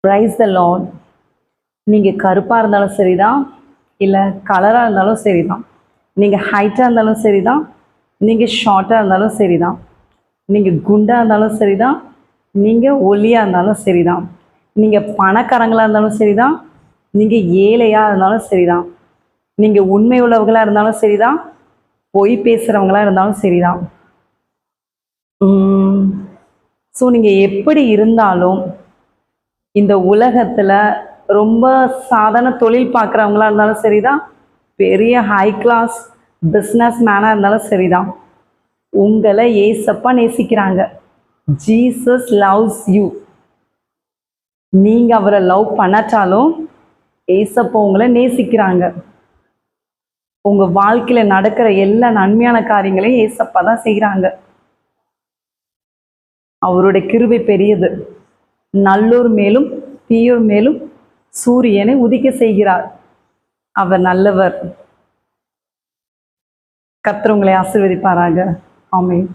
Praise the Lord. நீங்கள் கருப்பாக இருந்தாலும் சரிதான், இல்லை கலராக இருந்தாலும் சரிதான், நீங்கள் ஹைட்டாக இருந்தாலும் சரிதான், நீங்கள் ஷார்ட்டாக இருந்தாலும் சரிதான், நீங்கள் குண்டாக இருந்தாலும் சரிதான், நீங்கள் ஒல்லியாக இருந்தாலும் சரிதான், நீங்கள் பணக்காரங்களாக இருந்தாலும் சரிதான், நீங்கள் ஏழையாக இருந்தாலும் சரிதான், நீங்கள் உண்மை உள்ளவர்களாக இருந்தாலும் சரிதான், பொய் பேசுகிறவங்களாக இருந்தாலும் சரிதான். ஸோ நீங்கள் எப்படி இருந்தாலும் இந்த உலகத்தில் ரொம்ப சாதாரண தொழில் பார்க்குறவங்களா இருந்தாலும் சரிதான், பெரிய ஹை கிளாஸ் பிஸ்னஸ் மேனாக இருந்தாலும் சரிதான், உங்களை ஏசப்பா நேசிக்கிறாங்க. Jesus loves you. நீங்கள் அவரை லவ் பண்ணாட்டாலும் ஏசப்பா உங்களை நேசிக்கிறாங்க. உங்கள் வாழ்க்கையில் நடக்கிற எல்லா நன்மையான காரியங்களையும் ஏசப்பா தான் செய்கிறாங்க. அவருடைய கிருபை பெரியது. நல்லோர் மேலும் தீயோர் மேலும் சூரியனை உதிக்க செய்கிறார். அவர் நல்லவர். கர்த்தர் உங்களை ஆசீர்வதிப்பாராக. ஆமென்.